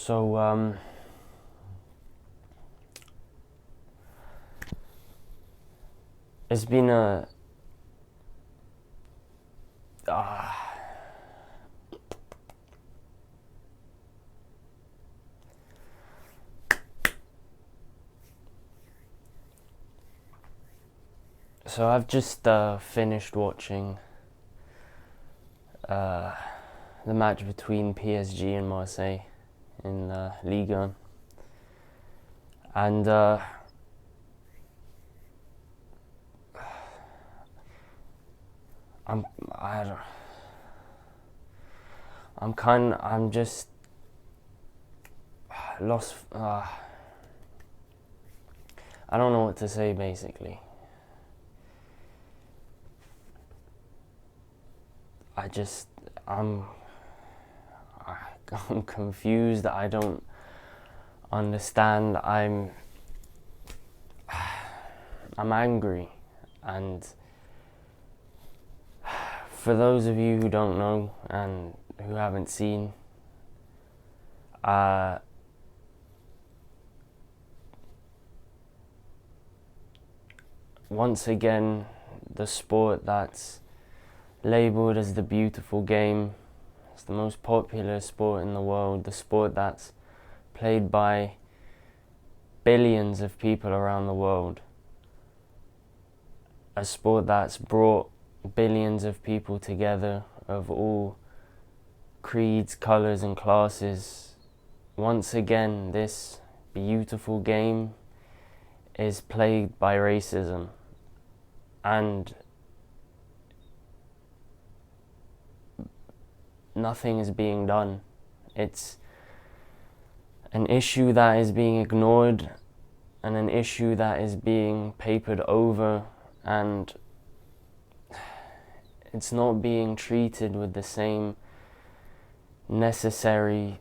So, it's been uh, so I've just finished watching the match between PSG and Marseille in Ligue 1, and I'm just lost. I don't know what to say, basically. I'm confused. I don't understand. I'm angry, and for those of you who don't know and who haven't seen, once again, the sport that's labelled as the beautiful game, it's the most popular sport in the world, the sport that's played by billions of people around the world, a sport that's brought billions of people together of all creeds, colours and classes. Once again, this beautiful game is plagued by racism, and nothing is being done. It's an issue that is being ignored and an issue that is being papered over, and it's not being treated with the same necessary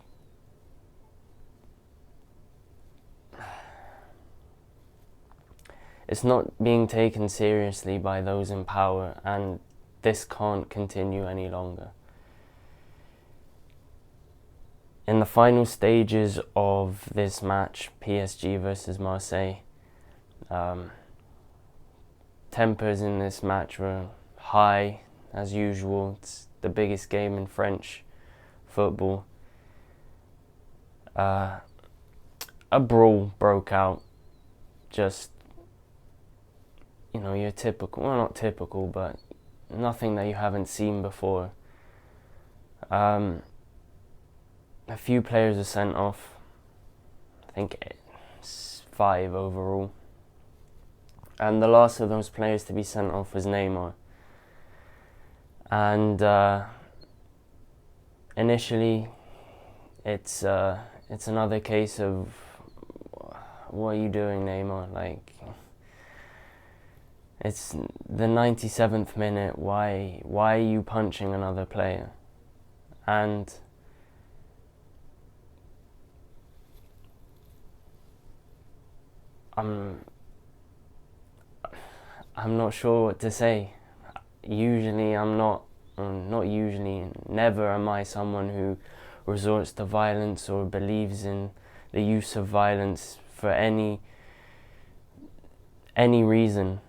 it's not being taken seriously by those in power, and this can't continue any longer. In the final stages of this match, PSG versus Marseille, tempers in this match were high, as usual. It's the biggest game in French football. A brawl broke out. Just, your typical, well, not typical, but nothing that you haven't seen before. A few players are sent off. I think it's 5 overall. And the last of those players to be sent off was Neymar. And initially, it's another case of, what are you doing, Neymar? Like, it's the 97th minute. Why are you punching another player? And I'm not sure what to say. Usually never am I someone who resorts to violence or believes in the use of violence for any reason.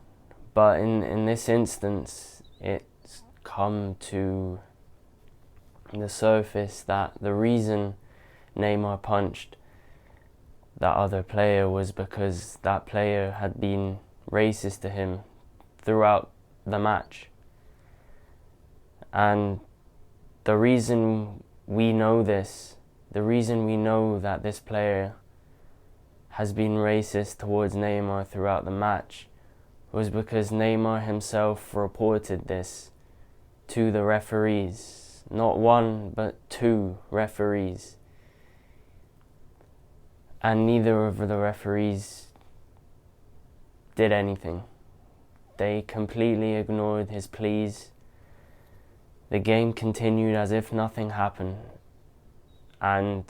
But in this instance, it's come to the surface that the reason Neymar punched that other player was because that player had been racist to him throughout the match. And the reason we know this, the reason we know that this player has been racist towards Neymar throughout the match, was because Neymar himself reported this to the referees. Not one, but 2 referees. And neither of the referees did anything. They completely ignored his pleas. The game continued as if nothing happened. And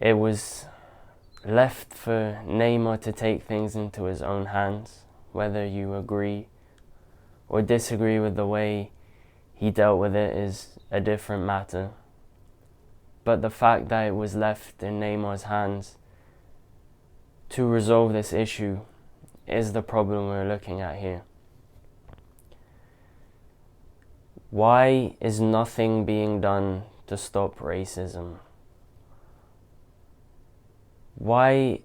it was left for Neymar to take things into his own hands, whether you agree or disagree with the way he he dealt with it is a different matter. But the fact that it was left in Neymar's hands to resolve this issue is the problem we're looking at here. Why is nothing being done to stop racism? Why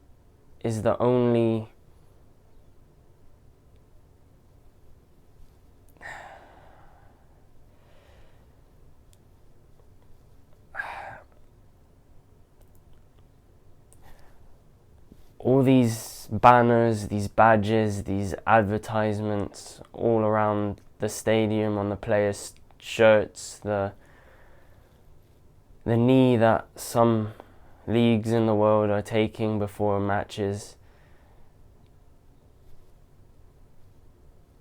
is the only all these banners, these badges, these advertisements all around the stadium, on the players' shirts, the knee that some leagues in the world are taking before matches,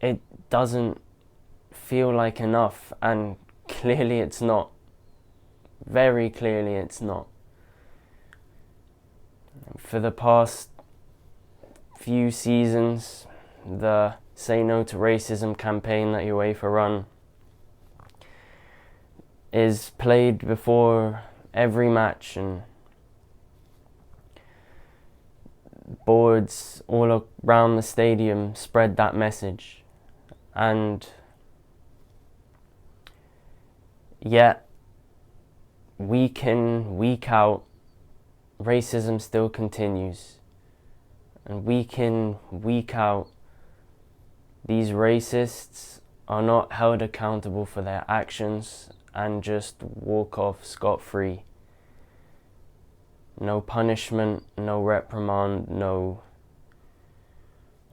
it doesn't feel like enough, and clearly it's not. Very clearly it's not. For the past few seasons, the Say No to Racism campaign that UEFA run is played before every match, and boards all around the stadium spread that message. And yet, week in, week out, racism still continues. And week in, week out, these racists are not held accountable for their actions and just walk off scot-free. No punishment, no reprimand, no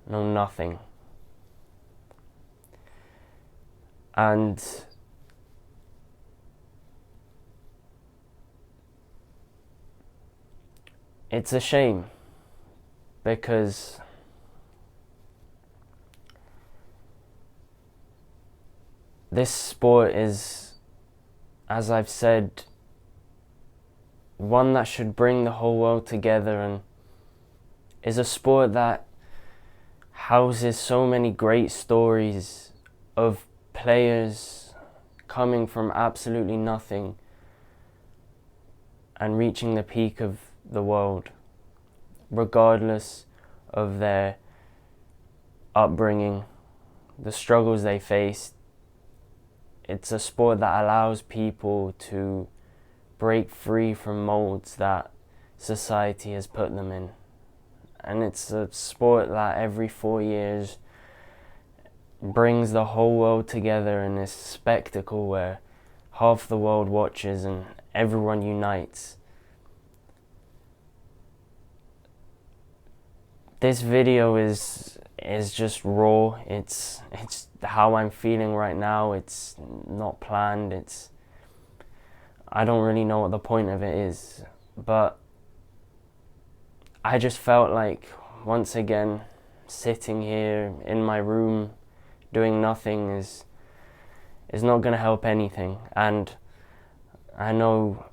nothing. And it's a shame, because this sport is, as I've said, one that should bring the whole world together, and is a sport that houses so many great stories of players coming from absolutely nothing and reaching the peak of the world, regardless of their upbringing, the struggles they faced. It's a sport that allows people to break free from molds that society has put them in. And it's a sport that every 4 years brings the whole world together in this spectacle where half the world watches and everyone unites. This video is just raw. It's how I'm feeling right now. It's not planned. I don't really know what the point of it is, but I just felt like, once again, sitting here in my room doing nothing is not going to help anything. And I know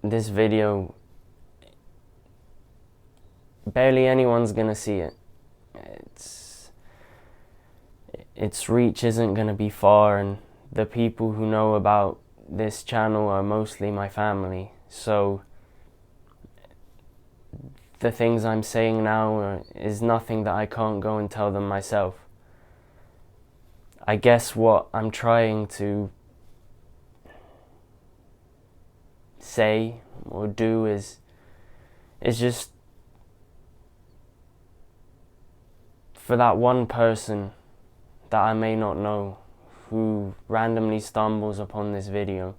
this video, barely anyone's going to see it. Its reach isn't going to be far, and the people who know about this channel are mostly my family. So the things I'm saying now is nothing that I can't go and tell them myself. I guess what I'm trying to say or do is just for that one person that I may not know who randomly stumbles upon this video.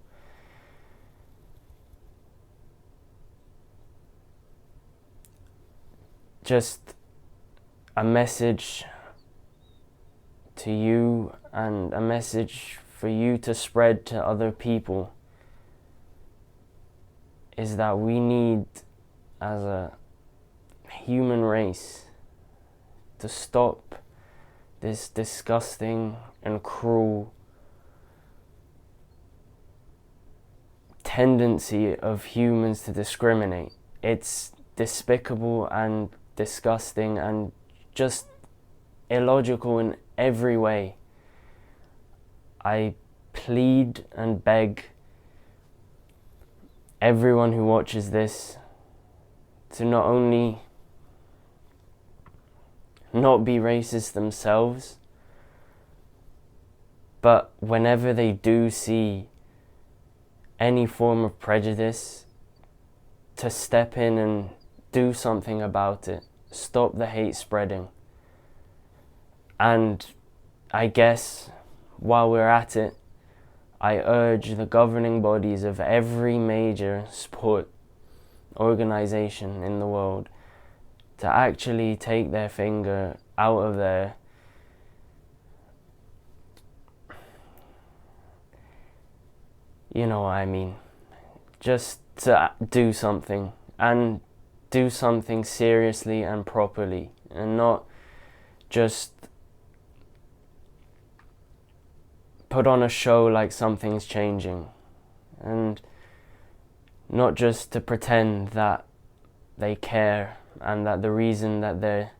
Just a message to you, and a message for you to spread to other people, is that we need, as a human race, to stop this disgusting and cruel tendency of humans to discriminate. It's despicable and disgusting and just illogical in every way. I plead and beg everyone who watches this to not only not be racist themselves, but whenever they do see any form of prejudice, to step in and do something about it, stop the hate spreading. And I guess while we're at it, I urge the governing bodies of every major sport organization in the world to actually take their finger out of their you know what I mean, just to do something, and do something seriously and properly, and not just put on a show like something's changing, and not just to pretend that they care and that the reason that they're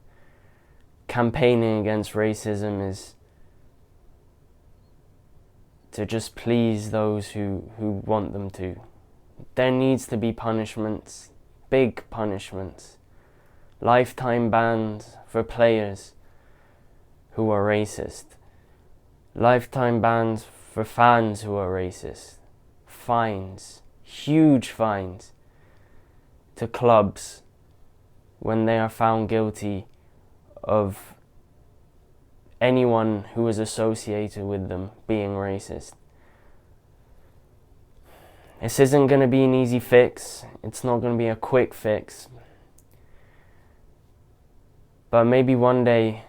campaigning against racism is to just please those who want them to. There needs to be punishments, big punishments, lifetime bans for players who are racist, lifetime bans for fans who are racist, fines, huge fines to clubs when they are found guilty of anyone who is associated with them being racist. This isn't going to be an easy fix. It's not going to be a quick fix. But maybe one day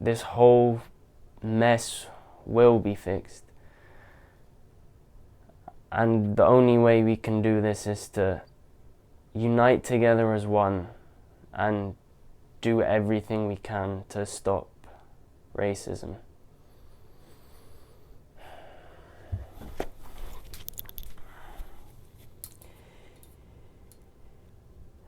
this whole mess will be fixed. And the only way we can do this is to unite together as one and do everything we can to stop racism.